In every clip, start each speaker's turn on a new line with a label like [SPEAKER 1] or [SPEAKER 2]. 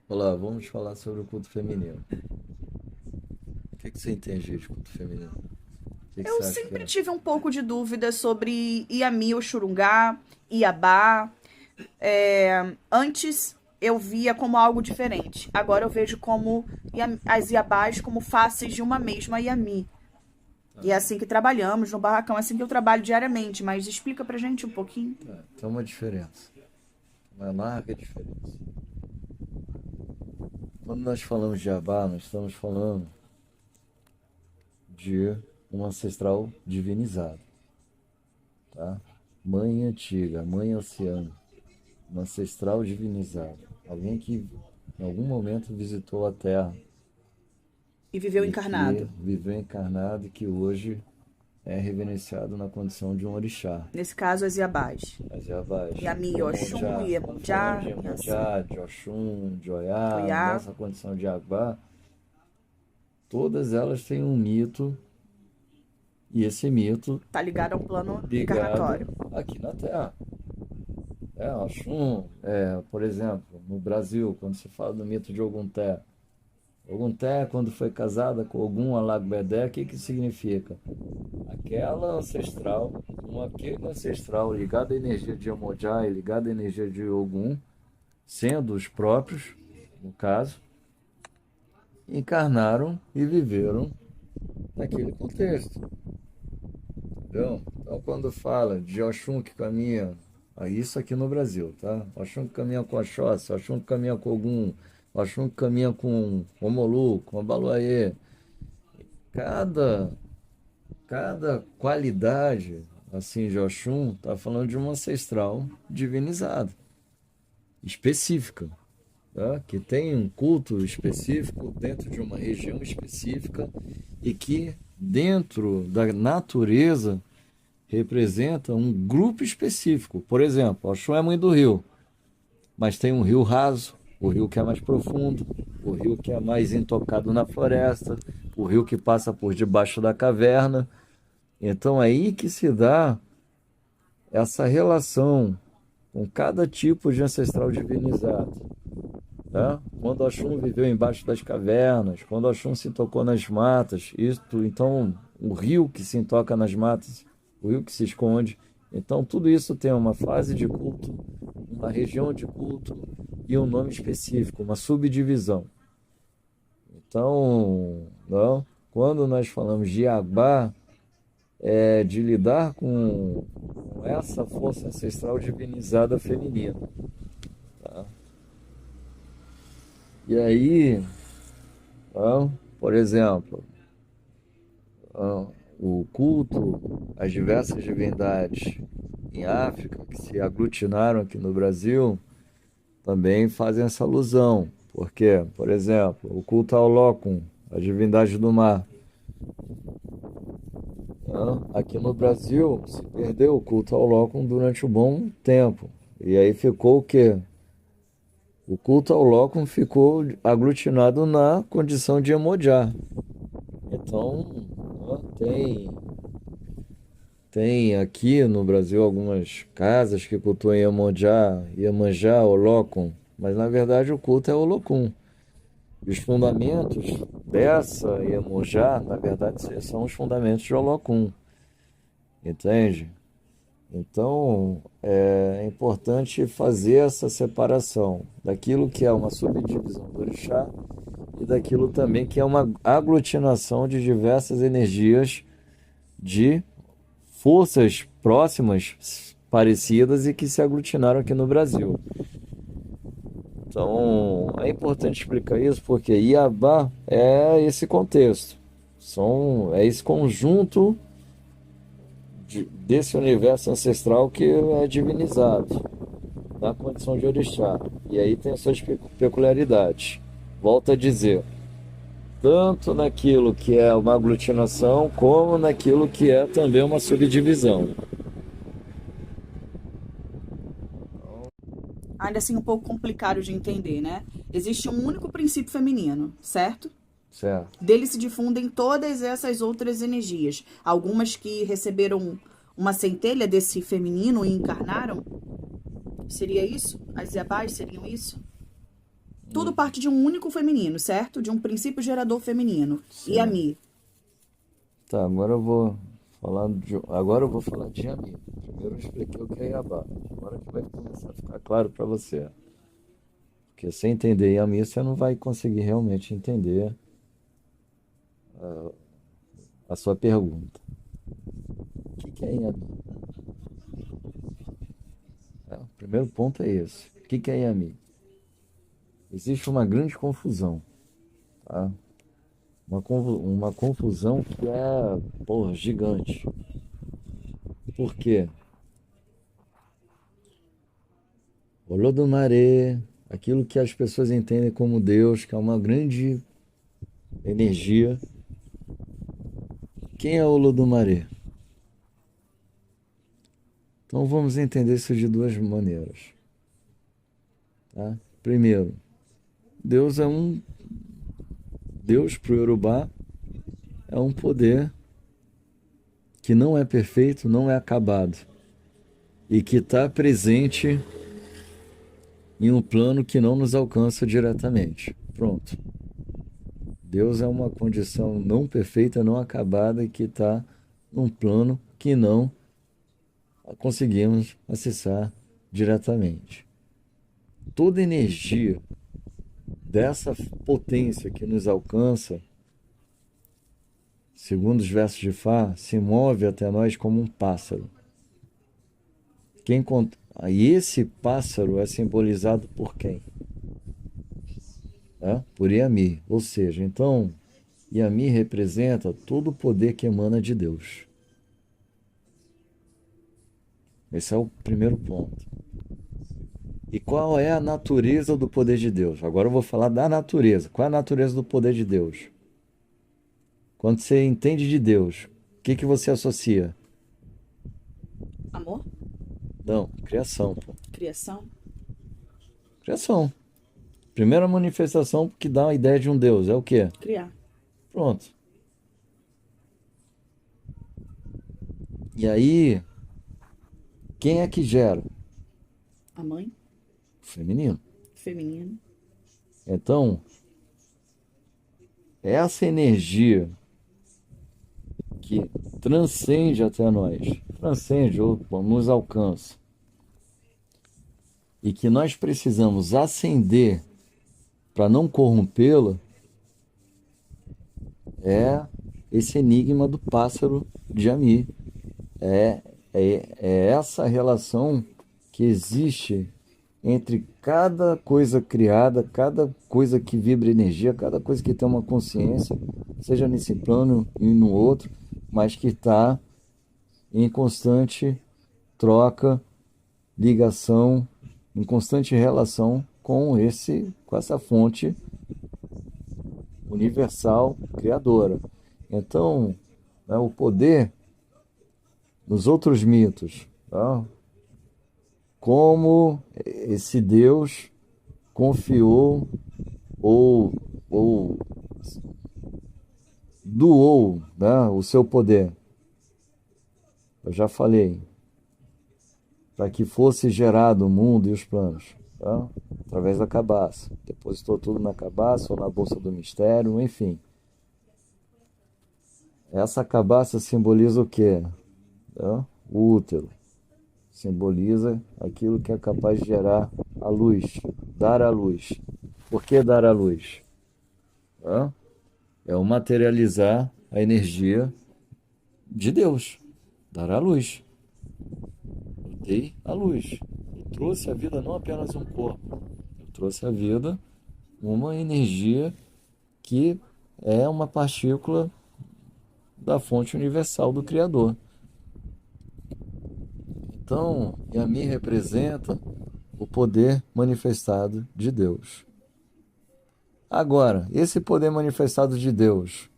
[SPEAKER 1] Olá, vamos falar sobre o culto feminino. O que você entende de culto feminino? O que
[SPEAKER 2] Eu
[SPEAKER 1] você acha que
[SPEAKER 2] sempre
[SPEAKER 1] é?
[SPEAKER 2] tive um pouco de dúvida sobre Iami ou Xurungá, Iabá. Antes eu via como algo diferente. Agora eu vejo como as Iabás como faces de uma mesma Iami. E é assim que trabalhamos no barracão, é assim que eu trabalho diariamente. Mas explica pra gente um pouquinho.
[SPEAKER 1] Tem uma diferença, uma larga diferença. Quando nós falamos de Abá, nós estamos falando de um ancestral divinizado, tá? Mãe antiga, mãe oceano, um ancestral divinizado. Alguém que em algum momento visitou a Terra
[SPEAKER 2] E viveu
[SPEAKER 1] e que
[SPEAKER 2] encarnado.
[SPEAKER 1] viveu encarnado e que hoje é reverenciado na condição de um orixá.
[SPEAKER 2] Nesse caso, as Iabás.
[SPEAKER 1] As Yavás,
[SPEAKER 2] Iami, Oxum,
[SPEAKER 1] Iemonjá, quando falamos de
[SPEAKER 2] Iemonjá, e assim.
[SPEAKER 1] Iemonjá, de Oxum, de Oiá,
[SPEAKER 2] Oiá,
[SPEAKER 1] nessa condição de Agbá, todas elas têm um mito, e esse mito
[SPEAKER 2] tá ligado ao plano
[SPEAKER 1] ligado
[SPEAKER 2] encarnatório.
[SPEAKER 1] aqui na Terra. Oxum, por exemplo, no Brasil, quando se fala do mito de Ogunté, Ogunté, quando foi casada com Ogum Alagbedé, o que que significa? Aquela ancestral, aquele ancestral ligado à energia de Iemonjá e ligado à energia de Ogum, sendo os próprios, no caso, encarnaram e viveram naquele contexto. Entendeu? Então, quando fala de Oxum que caminha, isso aqui no Brasil, tá? Oxum que caminha com Oxóssi, Oxum que caminha com Ogum, Oxum que caminha com Omolu, com Abaluayê. Cada, cada qualidade assim de Oxum está falando de um ancestral divinizado, específica. Tá? Que tem um culto específico dentro de uma região específica e que, dentro da natureza, representa um grupo específico. Por exemplo, Oxum é mãe do rio, mas tem um rio raso, o rio que é mais profundo, o rio que é mais intocado na floresta, o rio que passa por debaixo da caverna. Então, é aí que se dá essa relação com cada tipo de ancestral divinizado. Tá? Quando Oxum viveu embaixo das cavernas, quando Oxum se tocou nas matas, isto, então o rio que se toca nas matas, o rio que se esconde, então tudo isso tem uma fase de culto, uma região de culto e um nome específico, uma subdivisão. Então, não, quando nós falamos de Agbá, é de lidar com essa força ancestral divinizada feminina. Tá? E aí, por exemplo, o culto às diversas divindades em África, que se aglutinaram aqui no Brasil, também fazem essa alusão. Porque, por exemplo, o culto ao Locum, a divindade do mar. Aqui no Brasil se perdeu o culto ao Locum durante um bom tempo. E aí ficou o quê? O culto ao Locum ficou aglutinado na condição de Iemonjá. Então, tem aqui no Brasil algumas casas que cultuam Iemonjá, Iemanjá, Olocum, mas na verdade o culto é Olocum. E os fundamentos dessa Iemonjá, na verdade, são os fundamentos de Olocum, entende? Então, é importante fazer essa separação daquilo que é uma subdivisão do orixá e daquilo também que é uma aglutinação de diversas energias de forças próximas, parecidas e que se aglutinaram aqui no Brasil. Então, é importante explicar isso porque Iabá é esse contexto, é esse conjunto desse universo ancestral que é divinizado na condição de orixá. E aí tem suas peculiaridades. Volto a dizer, tanto naquilo que é uma aglutinação, como naquilo que é também uma subdivisão.
[SPEAKER 2] Ainda assim, um pouco complicado de entender, né? Existe um único princípio feminino, certo?
[SPEAKER 1] Certo.
[SPEAKER 2] Dele se difundem todas essas outras energias. Algumas que receberam uma centelha desse feminino e encarnaram. Seria isso? As Yabás seriam isso? Tudo parte de um único feminino, certo? De um princípio gerador feminino.
[SPEAKER 1] Sim.
[SPEAKER 2] Yami.
[SPEAKER 1] Tá, agora eu vou falar de Yami. Primeiro eu expliquei o que é Yabá. Agora que vai começar a ficar claro para você. Porque sem entender Yami, você não vai conseguir realmente entender a sua pergunta. O que é Yami? O primeiro ponto é esse. O que é Yami? Existe uma grande confusão, tá? Uma confusão que é, porra, gigante. Por quê? Olodumare, aquilo que as pessoas entendem como Deus, que é uma grande energia. Quem é Olodumare? Então vamos entender isso de duas maneiras. Tá? Primeiro, Deus para o Yorubá é um poder que não é perfeito, não é acabado e que está presente em um plano que não nos alcança diretamente. Pronto. Deus é uma condição não perfeita, não acabada e que está num plano que não conseguimos acessar diretamente. Toda energia dessa potência que nos alcança, segundo os versos de Fá, se move até nós como um pássaro. E esse pássaro é simbolizado por quem? Por Yami. Ou seja, então, Yami representa todo o poder que emana de Deus. Esse é o primeiro ponto. E qual é a natureza do poder de Deus? Agora eu vou falar da natureza. Qual é a natureza do poder de Deus? Quando você entende de Deus, o que você associa?
[SPEAKER 2] Amor?
[SPEAKER 1] Não, criação, pô.
[SPEAKER 2] Criação?
[SPEAKER 1] Criação. Primeira manifestação que dá a ideia de um Deus é o quê?
[SPEAKER 2] Criar.
[SPEAKER 1] Pronto. E aí, quem é que gera?
[SPEAKER 2] A mãe?
[SPEAKER 1] Feminino.
[SPEAKER 2] Feminino.
[SPEAKER 1] Então, essa energia que transcende até nós, transcende ou nos alcança, e que nós precisamos acender para não corrompê-la, é esse enigma do pássaro de Yami. É essa relação que existe entre cada coisa criada, cada coisa que vibra energia, cada coisa que tem uma consciência, seja nesse plano e no outro, mas que está em constante troca, ligação, em constante relação com essa fonte universal criadora. Então, o poder nos outros mitos, tá? Como esse Deus confiou ou doou, né, o seu poder. Eu já falei, para que fosse gerado o mundo e os planos, tá? Através da cabaça. Depositou tudo na cabaça ou na bolsa do mistério, enfim. Essa cabaça simboliza o quê? Tá? O útero. Simboliza aquilo que é capaz de gerar a luz, dar a luz. Por que dar a luz? Tá? É o materializar a energia de Deus, dar a luz. Eu dei a luz. Eu trouxe à vida não apenas um corpo, eu trouxe à vida uma energia que é uma partícula da fonte universal do Criador. Então, Yami representa o poder manifestado de Deus. Agora, esse poder manifestado de Deus,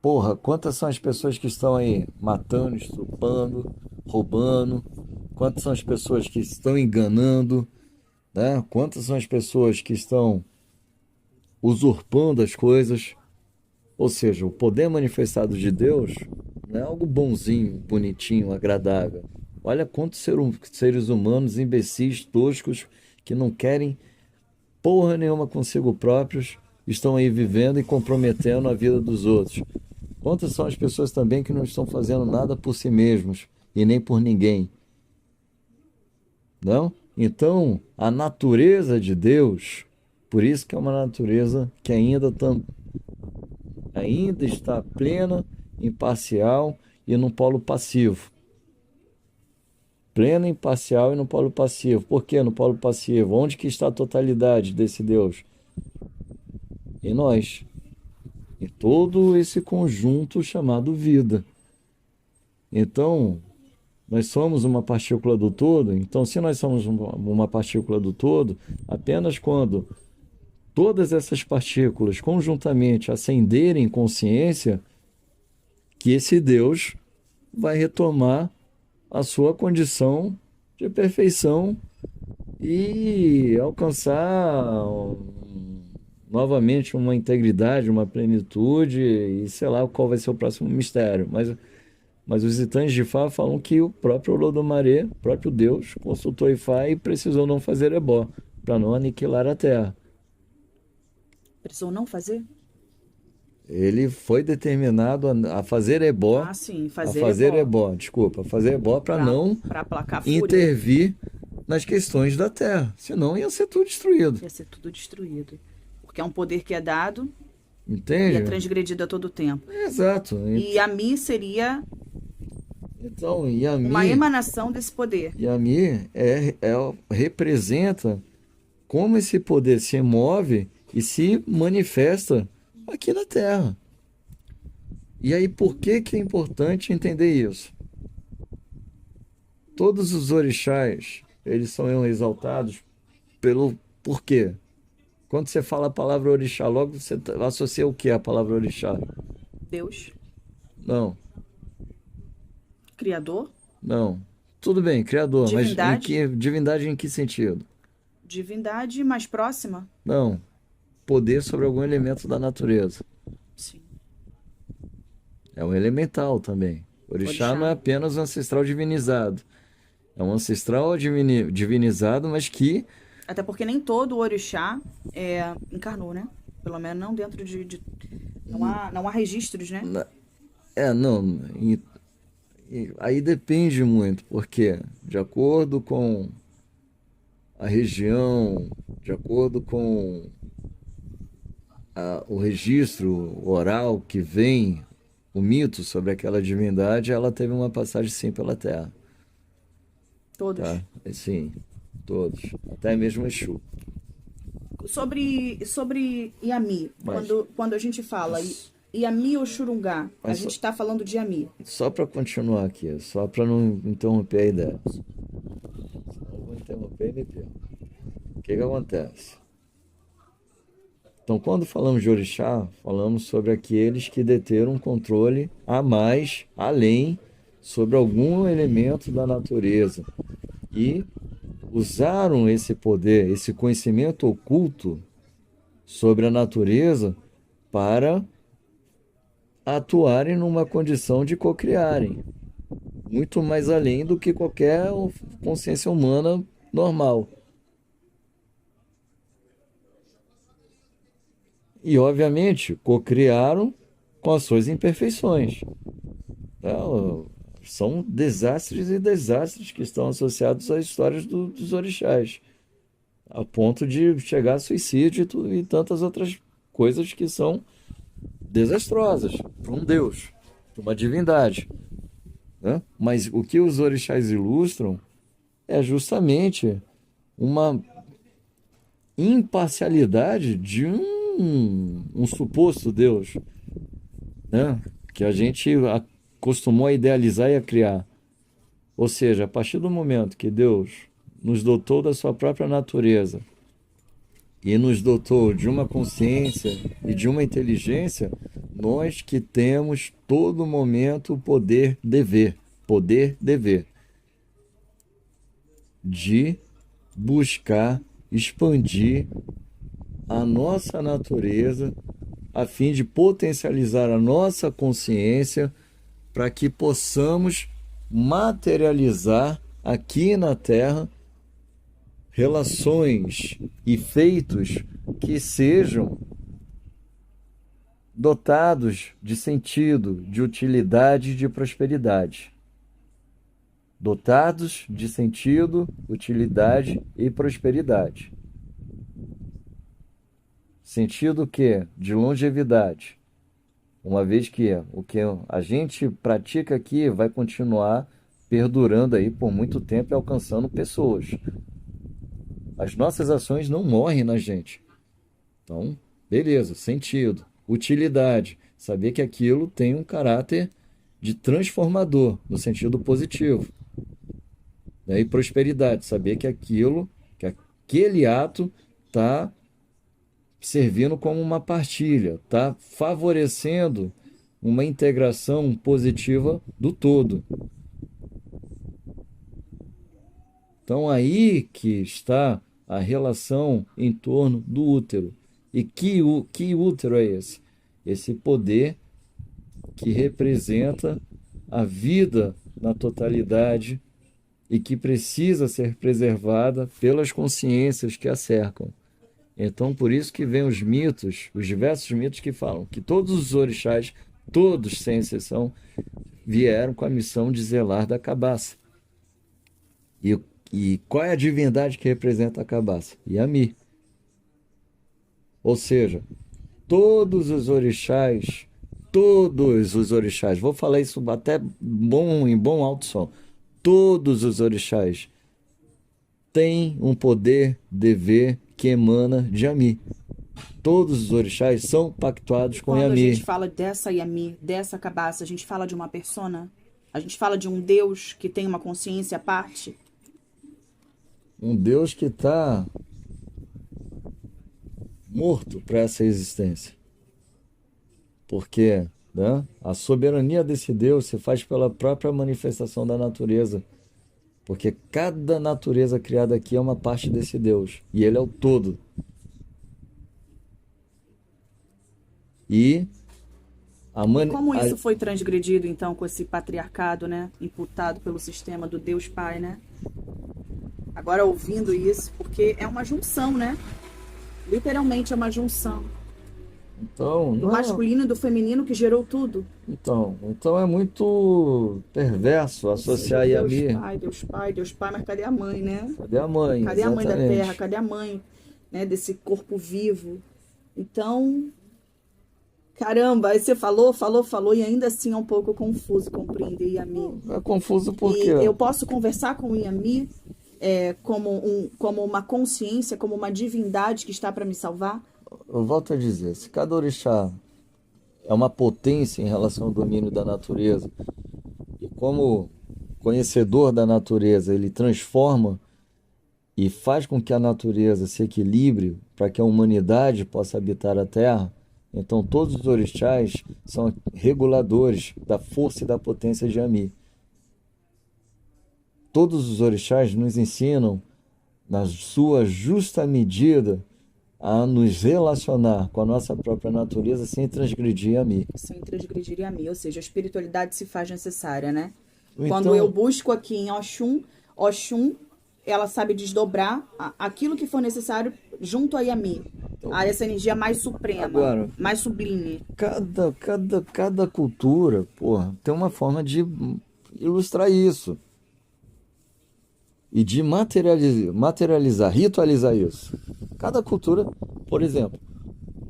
[SPEAKER 1] porra, quantas são as pessoas que estão aí matando, estrupando, roubando? Quantas são as pessoas que estão enganando? Né? Quantas são as pessoas que estão usurpando as coisas? Ou seja, o poder manifestado de Deus não é algo bonzinho, bonitinho, agradável. Olha quantos seres humanos imbecis, toscos, que não querem porra nenhuma consigo próprios, estão aí vivendo e comprometendo a vida dos outros. Quantas são as pessoas também que não estão fazendo nada por si mesmos e nem por ninguém? Não? Então, a natureza de Deus, por isso que é uma natureza que ainda está plena, imparcial e no polo passivo. Plena, imparcial e no polo passivo. Por que no polo passivo? Onde que está a totalidade desse Deus? Em nós. Em todo esse conjunto chamado vida. Então, nós somos uma partícula do todo. Então, se nós somos uma partícula do todo, apenas quando todas essas partículas conjuntamente ascenderem em consciência, que esse Deus vai retomar a sua condição de perfeição e alcançar novamente uma integridade, uma plenitude, e sei lá qual vai ser o próximo mistério. Mas os Itãs de Fá falam que o próprio Olodomare, o próprio Deus, consultou Ifá e precisou não fazer ebó, para não aniquilar a Terra.
[SPEAKER 2] Precisou não fazer?
[SPEAKER 1] Ele foi determinado a fazer ebó.
[SPEAKER 2] Ah, sim,
[SPEAKER 1] fazer ebó, desculpa, fazer ebó para não
[SPEAKER 2] pra aplacar a fúria.
[SPEAKER 1] intervir nas questões da Terra, senão ia ser tudo destruído.
[SPEAKER 2] Ia ser tudo destruído. Porque é um poder que é dado
[SPEAKER 1] Entende?
[SPEAKER 2] e é transgredido a todo tempo.
[SPEAKER 1] Exato.
[SPEAKER 2] E Yami seria
[SPEAKER 1] Então, Yami,
[SPEAKER 2] uma emanação desse poder.
[SPEAKER 1] Yami representa como esse poder se move e se manifesta aqui na Terra. E aí, por que que é importante entender isso? Todos os orixás, eles são exaltados pelo porquê. Quando você fala a palavra orixá, logo você associa o que à palavra orixá?
[SPEAKER 2] Deus,
[SPEAKER 1] Não,
[SPEAKER 2] Criador,
[SPEAKER 1] não. Tudo bem, criador,
[SPEAKER 2] Divindade?
[SPEAKER 1] mas divindade em que sentido?
[SPEAKER 2] divindade mais próxima.
[SPEAKER 1] Não. Poder sobre algum elemento da natureza.
[SPEAKER 2] Sim.
[SPEAKER 1] É um elemental também. Orixá não é apenas um ancestral divinizado. É um ancestral divinizado, mas que...
[SPEAKER 2] Até porque nem todo orixá encarnou, né? Pelo menos não dentro não há registros, né?
[SPEAKER 1] Não. Aí depende muito, porque de acordo com a região, de acordo com o registro oral que vem, o mito sobre aquela divindade, ela teve uma passagem sim pela Terra.
[SPEAKER 2] Todos.
[SPEAKER 1] Tá? Sim, todos. Até mesmo Exu.
[SPEAKER 2] Sobre Yami, quando a gente fala Yami ou Xurungá, a gente está falando de Yami.
[SPEAKER 1] Só para continuar aqui, só para não interromper a ideia. Senão eu vou interromper e me perco. O que acontece? Então, quando falamos de orixá, falamos sobre aqueles que deteram um controle a mais, além, sobre algum elemento da natureza. E usaram esse poder, esse conhecimento oculto sobre a natureza para atuarem numa condição de cocriarem. Muito mais além do que qualquer consciência humana normal. E, obviamente, cocriaram com as suas imperfeições. São desastres e desastres que estão associados às histórias dos orixás, a ponto de chegar a suicídio e tantas outras coisas que são desastrosas para um Deus, para uma divindade. Né? Mas o que os orixás ilustram é justamente uma imparcialidade de um suposto Deus, né? Que a gente acostumou a idealizar e a criar. Ou seja, a partir do momento que Deus nos dotou da sua própria natureza e nos dotou de uma consciência e de uma inteligência, nós que temos todo momento o poder dever de buscar expandir a nossa natureza a fim de potencializar a nossa consciência para que possamos materializar aqui na Terra relações e feitos que sejam dotados de sentido, de utilidade e de prosperidade. Dotados de sentido, utilidade e prosperidade. Sentido que? De longevidade. Uma vez que o que a gente pratica aqui vai continuar perdurando aí por muito tempo e alcançando pessoas. As nossas ações não morrem na gente. Então, beleza, sentido. Utilidade, saber que aquilo tem um caráter de transformador, no sentido positivo. E prosperidade, saber que aquele ato está servindo como uma partilha, está favorecendo uma integração positiva do todo. Então aí que está a relação em torno do útero. E que útero é esse? Esse poder que representa a vida na totalidade e que precisa ser preservada pelas consciências que a cercam. Então, por isso que vem os mitos, os diversos mitos que falam que todos os orixás, todos sem exceção, vieram com a missão de zelar da cabaça. E qual é a divindade que representa a cabaça? Yami. Ou seja, todos os orixás, vou falar isso até em bom alto som, todos os orixás têm um poder dever que emana de Yami. Todos os orixás são pactuados com Yami.
[SPEAKER 2] Quando a gente fala dessa Yami, dessa cabaça, a gente fala de uma persona? A gente fala de um Deus que tem uma consciência à parte?
[SPEAKER 1] Um Deus que está morto para essa existência. Porque, né, a soberania desse Deus se faz pela própria manifestação da natureza. Porque cada natureza criada aqui é uma parte desse Deus. E ele é o todo. E
[SPEAKER 2] como isso foi transgredido, então, com esse patriarcado, né? Imputado pelo sistema do Deus Pai, né? Agora ouvindo isso, porque é uma junção, né? Literalmente é uma junção.
[SPEAKER 1] Então,
[SPEAKER 2] do masculino e do feminino que gerou tudo.
[SPEAKER 1] Então é muito perverso associar Yami.
[SPEAKER 2] Deus Pai, mas cadê a mãe, né?
[SPEAKER 1] Cadê a mãe?
[SPEAKER 2] Cadê a mãe da
[SPEAKER 1] Exatamente.
[SPEAKER 2] terra? Cadê a mãe, né, desse corpo vivo? Então, caramba, aí você falou e ainda assim é um pouco confuso compreender Yami.
[SPEAKER 1] É confuso porque
[SPEAKER 2] eu posso conversar com o Yami como uma consciência, como uma divindade que está para me salvar?
[SPEAKER 1] Eu volto a dizer, se cada orixá é uma potência em relação ao domínio da natureza, e como conhecedor da natureza, ele transforma e faz com que a natureza se equilibre para que a humanidade possa habitar a Terra, então todos os orixás são reguladores da força e da potência de Yami. Todos os orixás nos ensinam, na sua justa medida, a nos relacionar com a nossa própria natureza sem transgredir Yami.
[SPEAKER 2] Sem transgredir Yami, ou seja, a espiritualidade se faz necessária, né?
[SPEAKER 1] Então,
[SPEAKER 2] quando eu busco aqui em Oxum, ela sabe desdobrar aquilo que for necessário junto a Yami, a essa energia mais suprema,
[SPEAKER 1] agora,
[SPEAKER 2] mais sublime.
[SPEAKER 1] Cada cultura, porra, tem uma forma de ilustrar isso. E de materializar, ritualizar isso. Cada cultura, por exemplo,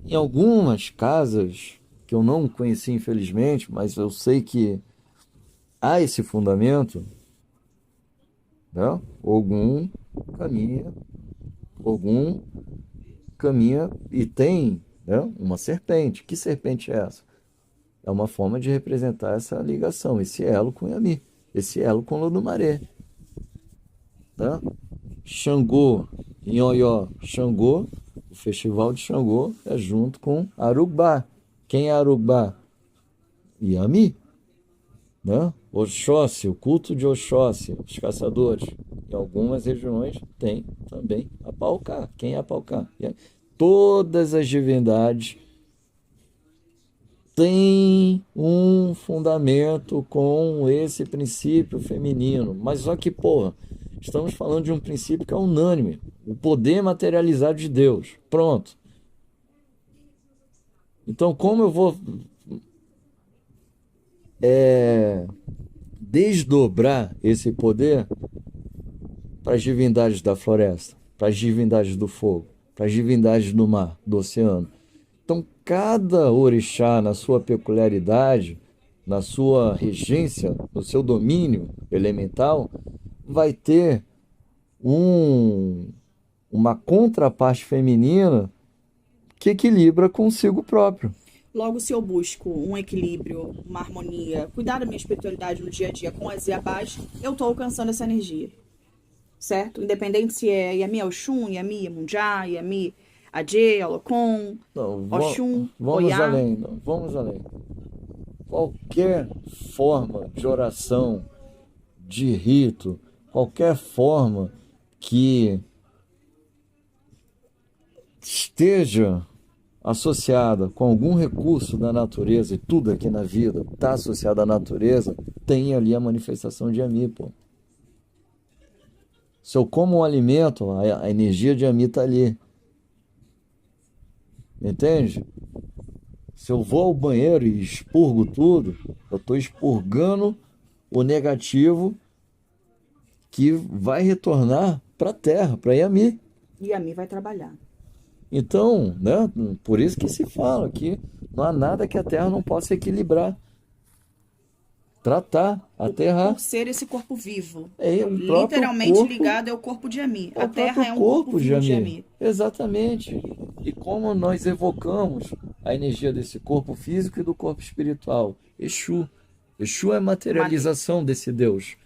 [SPEAKER 1] em algumas casas que eu não conheci infelizmente, mas eu sei que há esse fundamento, né? Ogum caminha e tem, né, uma serpente. Que serpente é essa? É uma forma de representar essa ligação, esse elo com Yami, esse elo com Lodumaré. Tá? Xangô, em Oió, Xangô, o festival de Xangô é junto com Arubá. Quem é Arubá? Yami, né? Oxóssi, o culto de Oxóssi, os caçadores. Em algumas regiões tem também Apaucá. Quem é Apaucá? Todas as divindades têm um fundamento com esse princípio feminino. Mas só que, porra, Estamos falando de um princípio que é unânime, o poder materializado de Deus. Pronto. Então, como eu vou desdobrar esse poder para as divindades da floresta, para as divindades do fogo, para as divindades do mar, do oceano? Então, cada orixá, na sua peculiaridade, na sua regência, no seu domínio elemental, vai ter uma contraparte feminina que equilibra consigo próprio.
[SPEAKER 2] Logo, se eu busco um equilíbrio, uma harmonia, cuidar da minha espiritualidade no dia a dia com as Iabás, eu estou alcançando essa energia. Certo? Independente se é Yami Oxum, Yami Iemunjá, Yami Adê, Olokon,
[SPEAKER 1] Não,
[SPEAKER 2] Oxum,
[SPEAKER 1] vamos
[SPEAKER 2] Oiá.
[SPEAKER 1] além, não, vamos além. Qualquer forma de oração, de rito, qualquer forma que esteja associada com algum recurso da natureza, e tudo aqui na vida está associado à natureza, tem ali a manifestação de Yami, pô. Se eu como um alimento, a energia de Yami está ali. Entende? Se eu vou ao banheiro e expurgo tudo, eu estou expurgando o negativo que vai retornar para a Terra, para Yami.
[SPEAKER 2] Yami vai trabalhar.
[SPEAKER 1] Então, né, por isso que se fala que não há nada que a Terra não possa equilibrar, tratar, aterrar.
[SPEAKER 2] Por ser esse corpo vivo.
[SPEAKER 1] É o próprio
[SPEAKER 2] Literalmente
[SPEAKER 1] corpo,
[SPEAKER 2] ligado ao corpo de Yami.
[SPEAKER 1] é
[SPEAKER 2] A
[SPEAKER 1] o
[SPEAKER 2] Terra
[SPEAKER 1] próprio
[SPEAKER 2] é um corpo
[SPEAKER 1] corpo de
[SPEAKER 2] vivo de
[SPEAKER 1] Yami.
[SPEAKER 2] Yami.
[SPEAKER 1] Exatamente. E como nós evocamos a energia desse corpo físico e do corpo espiritual? Exu. Exu é a materialização desse Deus.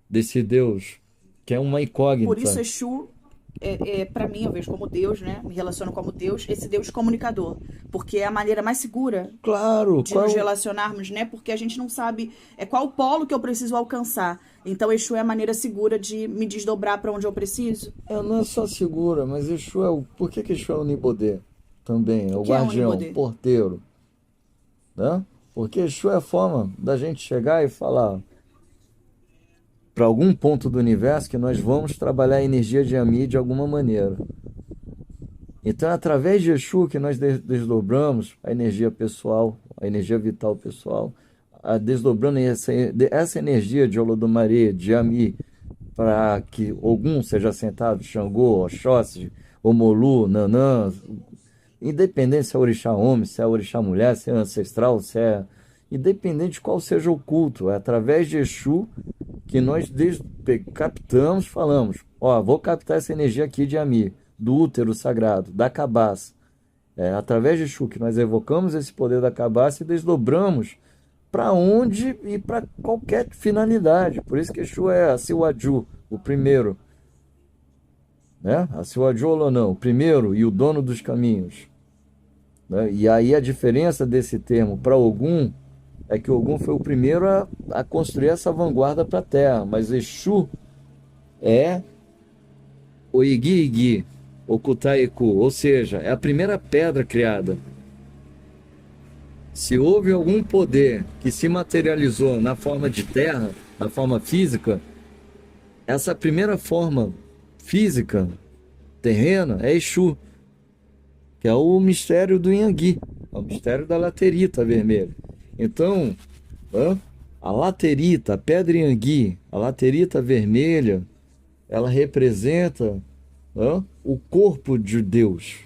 [SPEAKER 1] Desse Deus, que é uma incógnita.
[SPEAKER 2] Por isso, Exu, para mim, eu vejo como Deus, né? Me relaciono como Deus, esse Deus comunicador. Porque é a maneira mais segura
[SPEAKER 1] Claro,
[SPEAKER 2] de nos relacionarmos, né? Porque a gente não sabe qual o polo que eu preciso alcançar. Então, Exu é a maneira segura de me desdobrar para onde eu preciso.
[SPEAKER 1] não é só segura, mas Exu é o... Por que Exu é o Nibodê? Também, é o
[SPEAKER 2] que é o
[SPEAKER 1] guardião,
[SPEAKER 2] Onibodê?
[SPEAKER 1] porteiro. Né? Porque Exu é a forma da gente chegar e falar para algum ponto do universo que nós vamos trabalhar a energia de Yami de alguma maneira. Então é através de Exu que nós desdobramos a energia pessoal, a energia vital pessoal, desdobrando essa energia de Olodumare, de Yami, para que Ogum seja sentado, Xangô, Oxóssi, Omolu, Nanã, independente se é orixá homem, se é orixá mulher, se é ancestral, se é... Independente de qual seja o culto, é através de Exu que nós captamos, falamos, ó, vou captar essa energia aqui de Yami, do útero sagrado, da cabaça. É através de Exu que nós evocamos esse poder da cabaça e desdobramos para onde e para qualquer finalidade. Por isso que Exu é Asiwaju, o primeiro. Né? Asiwaju Olonão, o primeiro e o dono dos caminhos. Né? E aí a diferença desse termo para Ogum é que Ogum foi o primeiro a construir essa vanguarda para a Terra, mas Exu é o Igi Igi, o Kutaiku, ou seja, é a primeira pedra criada. Se houve algum poder que se materializou na forma de terra, na forma física, essa primeira forma física, terrena, é Exu, que é o mistério do Yangui, é o mistério da laterita vermelha. Então, a laterita, a pedra Yangui, a laterita vermelha, ela representa o corpo de Deus,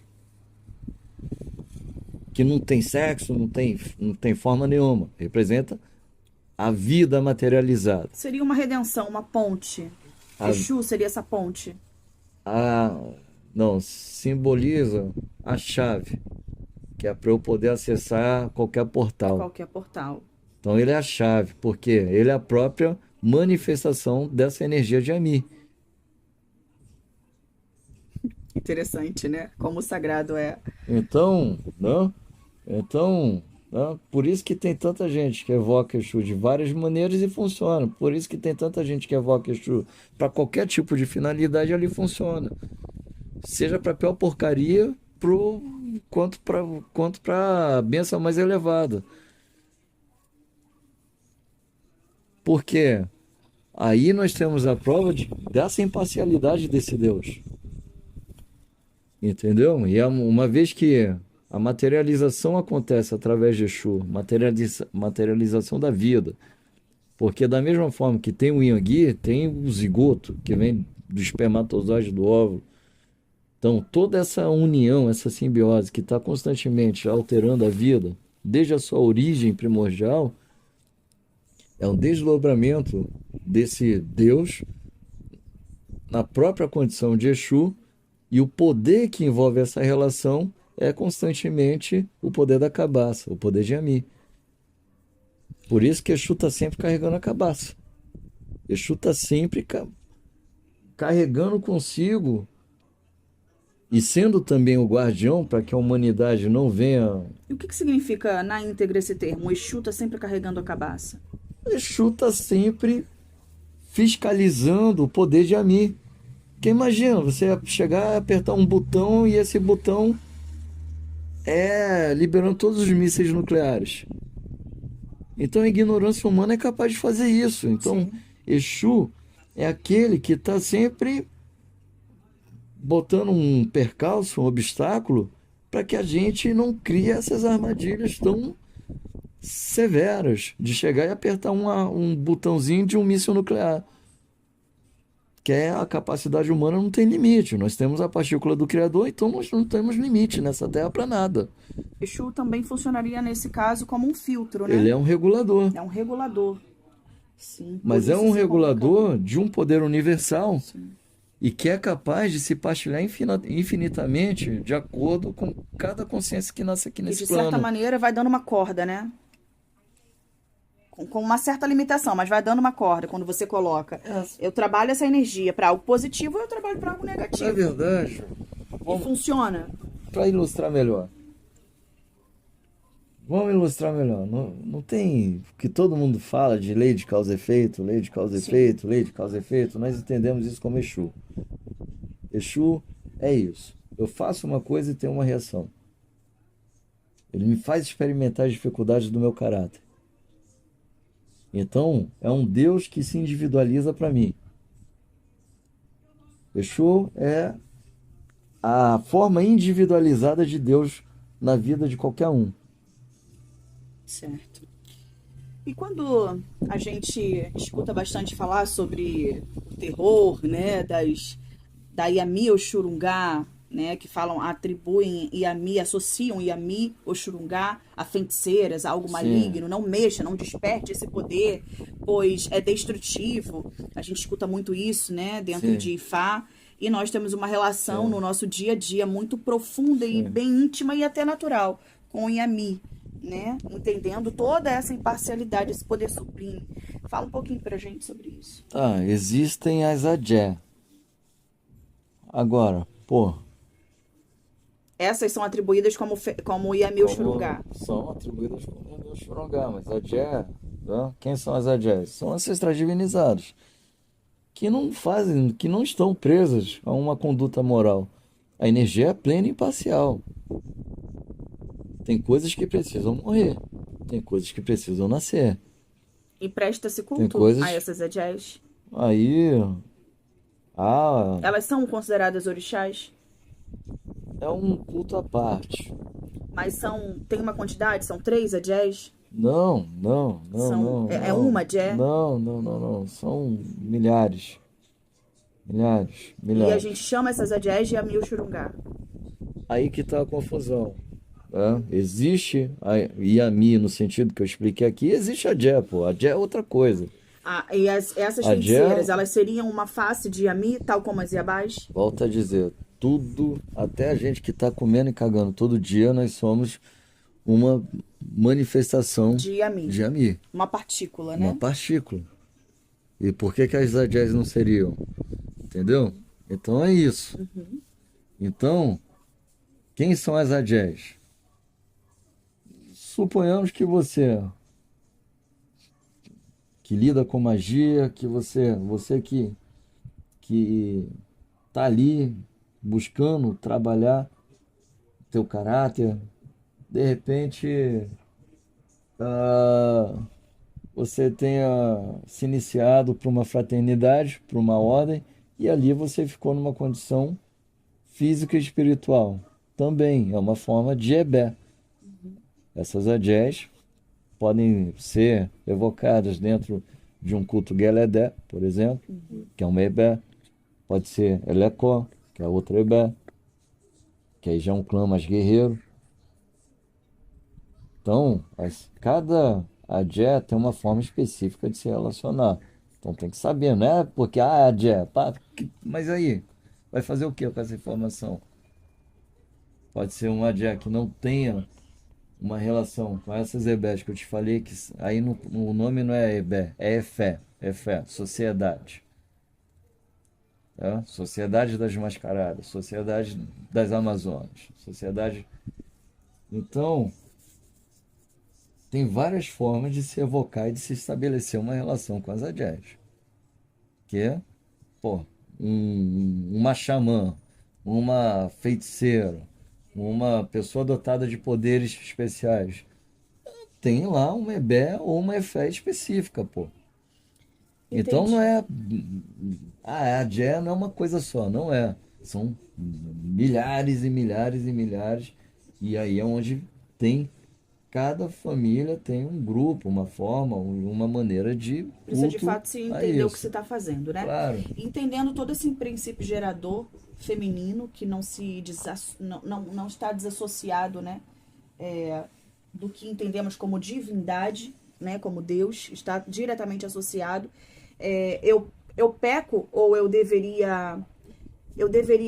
[SPEAKER 1] que não tem sexo, não tem forma nenhuma, representa a vida materializada.
[SPEAKER 2] Seria uma redenção, uma ponte. Exu seria essa ponte.
[SPEAKER 1] Não, simboliza a chave, que é para eu poder acessar qualquer portal.
[SPEAKER 2] Qualquer portal.
[SPEAKER 1] Então ele é a chave, porque ele é a própria manifestação dessa energia de Yami.
[SPEAKER 2] Interessante, né? Como o sagrado é.
[SPEAKER 1] Então, né? Por isso que tem tanta gente que evoca Exu de várias maneiras e funciona. Por isso que tem tanta gente que evoca Exu para qualquer tipo de finalidade, ali funciona. Seja para pior porcaria, quanto para a benção mais elevada. Por quê? Aí nós temos a prova dessa imparcialidade desse Deus. Entendeu? E uma vez que a materialização acontece através de Exu, materialização da vida, porque da mesma forma que tem o Yangi, tem o zigoto, que vem do espermatozoide do óvulo. Então, toda essa união, essa simbiose que está constantemente alterando a vida, desde a sua origem primordial, é um desdobramento desse Deus na própria condição de Exu, e o poder que envolve essa relação é constantemente o poder da cabaça, o poder de Ami. Por isso que Exu está sempre carregando a cabaça. Exu está sempre carregando consigo e sendo também o guardião para que a humanidade não venha.
[SPEAKER 2] E o que significa na íntegra esse termo? O Exu está sempre carregando a cabaça.
[SPEAKER 1] Exu está sempre fiscalizando o poder de Ami. Porque imagina, você chegar, apertar um botão e esse botão liberando todos os mísseis nucleares. Então a ignorância humana é capaz de fazer isso. Então, sim, Exu é aquele que está sempre botando um percalço, um obstáculo, para que a gente não crie essas armadilhas tão severas de chegar e apertar um botãozinho de um míssil nuclear. Que a capacidade humana não tem limite. Nós temos a partícula do Criador, então nós não temos limite nessa Terra para nada.
[SPEAKER 2] Exu também funcionaria nesse caso como um filtro, né?
[SPEAKER 1] Ele é um regulador.
[SPEAKER 2] É um regulador. Sim.
[SPEAKER 1] Mas é um regulador de um poder universal. Sim. E que é capaz de se partilhar infinitamente de acordo com cada consciência que nasce aqui nesse plano.
[SPEAKER 2] De certa maneira vai dando uma corda, né? Com uma certa limitação, mas vai dando uma corda quando você coloca. Eu trabalho essa energia para algo positivo, eu trabalho para algo negativo.
[SPEAKER 1] É verdade.
[SPEAKER 2] E funciona.
[SPEAKER 1] Para ilustrar melhor. Vamos ilustrar melhor. Não tem que todo mundo fala de lei de causa e efeito, lei de causa e efeito, lei de causa e efeito. Nós entendemos isso como Exu. Exu é isso. Eu faço uma coisa e tenho uma reação. Ele me faz experimentar as dificuldades do meu caráter. Então, é um Deus que se individualiza para mim. Exu é a forma individualizada de Deus na vida de qualquer um.
[SPEAKER 2] Certo. E quando a gente escuta bastante falar sobre o terror, né, da Yami Oxurungá, né, que falam, atribuem Yami, associam Yami Oxurungá a feiticeiras, a algo maligno, não mexa, não desperte esse poder, pois é destrutivo. A gente escuta muito isso, né, dentro de Ifá, e nós temos uma relação no nosso dia a dia muito profunda e bem íntima e até natural com o Yami, né, entendendo toda essa imparcialidade, esse poder sublime. Fala um pouquinho pra gente sobre isso.
[SPEAKER 1] Existem as Adjé. Agora,
[SPEAKER 2] essas são atribuídas como Yami Oxurungá.
[SPEAKER 1] São atribuídas como Yami Oxurungá, mas Adjé, quem são as Adjés? São ancestrais divinizados, que não estão presas a uma conduta moral. A energia é plena e imparcial. Tem coisas que precisam morrer, tem coisas que precisam nascer.
[SPEAKER 2] E presta-se culto a essas Adjés? Elas são consideradas orixás?
[SPEAKER 1] É um culto à parte.
[SPEAKER 2] Mas tem uma quantidade? São 3 Adjés?
[SPEAKER 1] Não.
[SPEAKER 2] É uma Adjé?
[SPEAKER 1] Não. São milhares.
[SPEAKER 2] E a gente chama essas Adjés de Yami Oxurungá.
[SPEAKER 1] Aí que está a confusão. Existe a Yami no sentido que eu expliquei aqui, existe a Adjé, Adjé é outra coisa.
[SPEAKER 2] E essas feiticeiras, elas seriam uma face de Yami, tal como as Iabás?
[SPEAKER 1] Volto a dizer, tudo, até a gente que está comendo e cagando todo dia, nós somos uma manifestação
[SPEAKER 2] de Yami. Uma partícula, né?
[SPEAKER 1] Uma partícula. E por que as Adjés não seriam? Entendeu? Então é isso.
[SPEAKER 2] Uhum.
[SPEAKER 1] Então, quem são as Adjés? Suponhamos que você que lida com magia, que você que tá ali buscando trabalhar teu caráter, de repente você tenha se iniciado para uma fraternidade, para uma ordem, e ali você ficou numa condição física e espiritual. Também é uma forma de ebé. Essas adés podem ser evocadas dentro de um culto Geledé, por exemplo, que é uma ebé. Pode ser Elecó, que é outra ebé, que aí já é um clã mais guerreiro. Então, cada adé tem uma forma específica de se relacionar. Então tem que saber, não é porque, adé, pá, mas aí, vai fazer o que com essa informação? Pode ser um adé que não tenha uma relação com essas ebés que eu te falei, que aí o nome não é ebé, é fé, sociedade. Tá? Sociedade das Mascaradas, Sociedade das Amazonas, Sociedade. Então, tem várias formas de se evocar e de se estabelecer uma relação com as adés. Que é, pô, uma xamã, uma feiticeira, uma pessoa dotada de poderes especiais. Tem lá uma ebé ou uma efé específica, pô. Então não
[SPEAKER 2] Entendi.
[SPEAKER 1] é. A Adé não é uma coisa só, não é. São milhares e milhares e milhares. E aí é onde tem. Cada família tem um grupo, uma forma, uma maneira de
[SPEAKER 2] Precisa de
[SPEAKER 1] culto
[SPEAKER 2] fato se
[SPEAKER 1] a
[SPEAKER 2] entender o que você
[SPEAKER 1] isso.
[SPEAKER 2] está fazendo, né?
[SPEAKER 1] Claro,
[SPEAKER 2] Entendendo todo esse princípio gerador feminino que não se não está desassociado, né? Do que entendemos como divindade, né? Como Deus, está diretamente associado. Eu peco ou eu deveria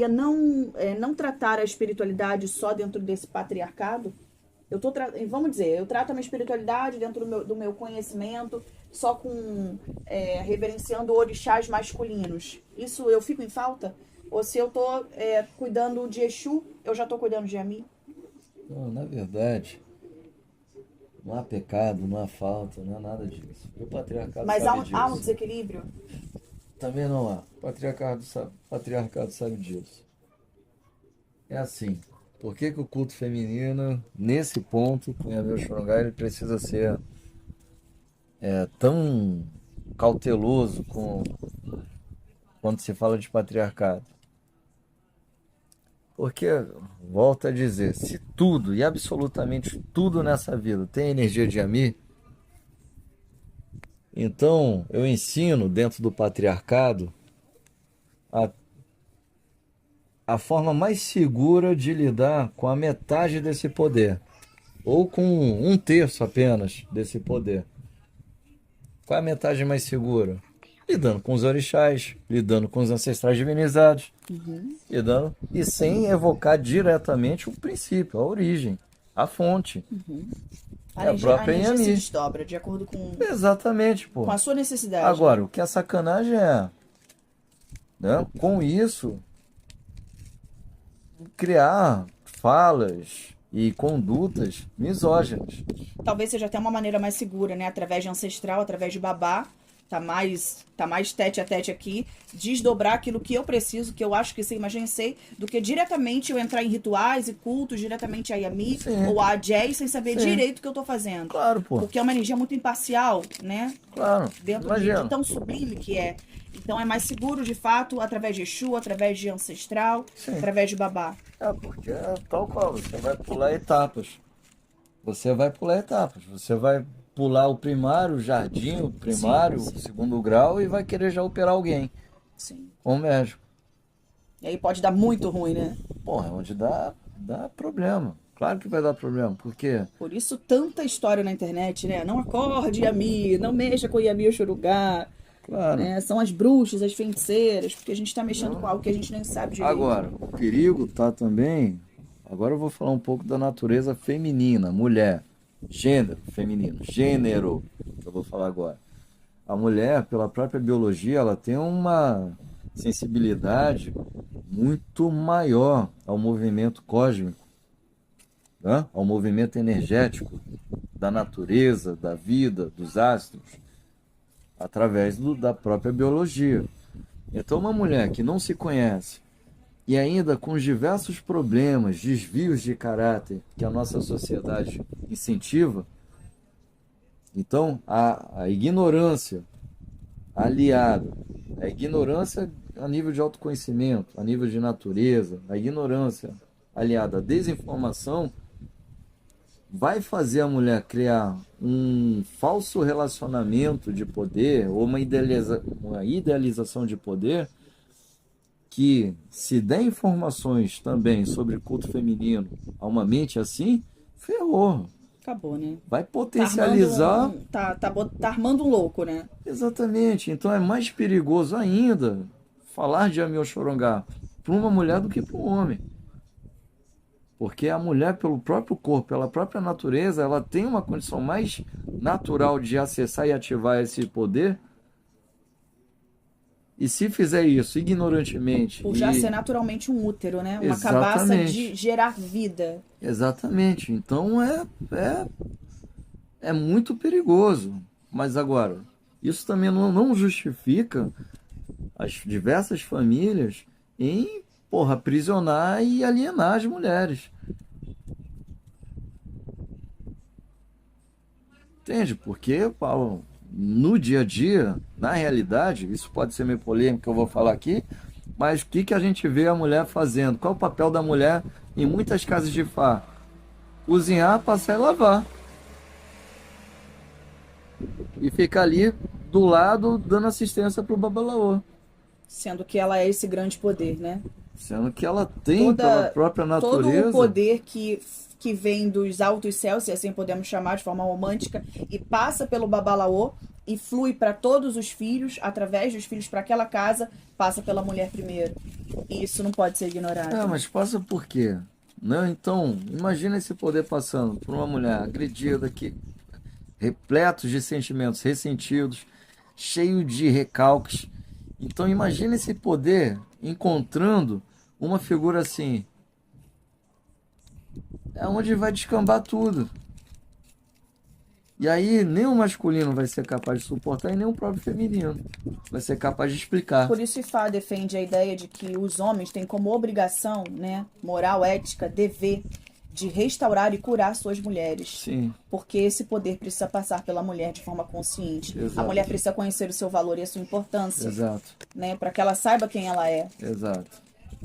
[SPEAKER 2] não tratar a espiritualidade só dentro desse patriarcado? Vamos dizer, eu trato a minha espiritualidade dentro do meu conhecimento, só com reverenciando orixás masculinos. Isso eu fico em falta? Ou se eu tô cuidando de Exu, eu já tô cuidando de Ami?
[SPEAKER 1] não, na verdade, não há pecado, não há falta, não há nada disso. E o patriarcado
[SPEAKER 2] Mas há
[SPEAKER 1] sabe
[SPEAKER 2] há um
[SPEAKER 1] disso.
[SPEAKER 2] desequilíbrio?
[SPEAKER 1] Também não há. Patriarcado sabe disso. É assim. Por que que o culto feminino, nesse ponto, com Yamil Xongai, ele precisa ser tão cauteloso quando se fala de patriarcado? Porque, volto a dizer, se tudo e absolutamente tudo nessa vida tem energia de Yami, então eu ensino dentro do patriarcado a, a forma mais segura de lidar com a metade desse poder, ou com um terço apenas desse poder. Qual é a metade mais segura? Lidando com os orixás, lidando com os ancestrais divinizados, lidando e sem evocar diretamente o princípio, a origem, a fonte. É a
[SPEAKER 2] A
[SPEAKER 1] própria
[SPEAKER 2] energia se
[SPEAKER 1] Inhami.
[SPEAKER 2] desdobra de acordo
[SPEAKER 1] Exatamente,
[SPEAKER 2] com
[SPEAKER 1] pô.
[SPEAKER 2] a sua necessidade, né?
[SPEAKER 1] Agora, o que a sacanagem é, né? Com isso, criar falas e condutas misóginas.
[SPEAKER 2] Talvez seja até uma maneira mais segura, né? Através de ancestral, através de babá. Tá mais tete a tete aqui. Desdobrar aquilo que eu preciso, que eu acho que sei, mas nem sei, do que diretamente eu entrar em rituais e cultos, diretamente a Yami
[SPEAKER 1] Sim,
[SPEAKER 2] ou a Ajay, sem saber
[SPEAKER 1] sim.
[SPEAKER 2] direito o que eu tô fazendo.
[SPEAKER 1] Claro, pô.
[SPEAKER 2] Porque é uma energia muito imparcial, né?
[SPEAKER 1] Claro.
[SPEAKER 2] Dentro de
[SPEAKER 1] Imagina.
[SPEAKER 2] tão sublime que é. Então é mais seguro, de fato, através de Exu, através de ancestral,
[SPEAKER 1] Sim.
[SPEAKER 2] através de babá.
[SPEAKER 1] É, porque é tal qual, você vai pular etapas. Você vai pular etapas. Você vai pular o primário, o jardim, o primário,
[SPEAKER 2] Sim,
[SPEAKER 1] o segundo grau e vai querer já operar alguém,
[SPEAKER 2] Sim.
[SPEAKER 1] como médico.
[SPEAKER 2] E aí pode dar muito ruim, né?
[SPEAKER 1] Porra, é onde dá problema. Claro que vai dar problema, porque
[SPEAKER 2] Por isso tanta história na internet, né? Não acorde, Yami, não mexa com Yami ou Xurugá.
[SPEAKER 1] claro.
[SPEAKER 2] Né? São as bruxas, as feiticeiras, porque a gente tá mexendo com algo que a gente nem sabe direito.
[SPEAKER 1] Agora, o perigo tá também. Agora eu vou falar um pouco da natureza feminina, mulher, gênero feminino, gênero, que eu vou falar agora. A mulher, pela própria biologia, ela tem uma sensibilidade muito maior ao movimento cósmico, né? Ao movimento energético da natureza, da vida, dos astros, através da própria biologia. Então, uma mulher que não se conhece e ainda com os diversos problemas, desvios de caráter que a nossa sociedade incentiva, Então, a ignorância aliada, a ignorância a nível de autoconhecimento, a nível de natureza, a ignorância aliada à desinformação, vai fazer a mulher criar um falso relacionamento de poder ou uma idealização de poder que, se der informações também sobre culto feminino a uma mente assim, ferrou.
[SPEAKER 2] Acabou, né?
[SPEAKER 1] Vai potencializar.
[SPEAKER 2] Tá armando um louco, né?
[SPEAKER 1] Exatamente. Então é mais perigoso ainda falar de Amiô Chorongá para uma mulher do que para um homem. Porque a mulher, pelo próprio corpo, pela própria natureza, ela tem uma condição mais natural de acessar e ativar esse poder. E se fizer isso ignorantemente.
[SPEAKER 2] Por já ser naturalmente um útero, né? Uma cabaça
[SPEAKER 1] Exatamente.
[SPEAKER 2] de gerar vida.
[SPEAKER 1] Exatamente. Então é muito perigoso. Mas agora, isso também não justifica as diversas famílias em, porra, aprisionar e alienar as mulheres. Entende? Porque, Paulo, no dia a dia, na realidade, isso pode ser meio polêmico que eu vou falar aqui, mas o que a gente vê a mulher fazendo? Qual é o papel da mulher em muitas casas de Fá? Cozinhar, passar e lavar. E ficar ali do lado dando assistência pro babalaô.
[SPEAKER 2] Sendo que ela é esse grande poder, né?
[SPEAKER 1] Sendo que ela tem, pela própria
[SPEAKER 2] todo
[SPEAKER 1] natureza,
[SPEAKER 2] o poder que vem dos altos céus, se assim podemos chamar de forma romântica, e passa pelo babalaô e flui para todos os filhos, através dos filhos para aquela casa, passa pela mulher primeiro. E isso não pode ser ignorado.
[SPEAKER 1] mas passa por quê? Né? Então, imagina esse poder passando por uma mulher agredida, que repletos de sentimentos ressentidos, cheio de recalques. Então, imagina esse poder encontrando uma figura assim. É onde vai descambar tudo. E aí, nem o masculino vai ser capaz de suportar e nem o próprio feminino vai ser capaz de explicar.
[SPEAKER 2] Por isso, Ifá defende a ideia de que os homens têm como obrigação, né, moral, ética, dever, de restaurar e curar suas mulheres.
[SPEAKER 1] Sim.
[SPEAKER 2] Porque esse poder precisa passar pela mulher de forma consciente.
[SPEAKER 1] Exato.
[SPEAKER 2] A mulher precisa conhecer o seu valor e a sua importância.
[SPEAKER 1] Exato.
[SPEAKER 2] Né, para que ela saiba quem ela é.
[SPEAKER 1] Exato.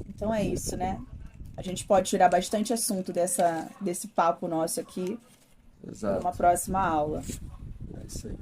[SPEAKER 2] Então é isso, né? A gente pode tirar bastante assunto desse papo nosso aqui.
[SPEAKER 1] Exato.
[SPEAKER 2] Numa próxima aula.
[SPEAKER 1] É isso aí.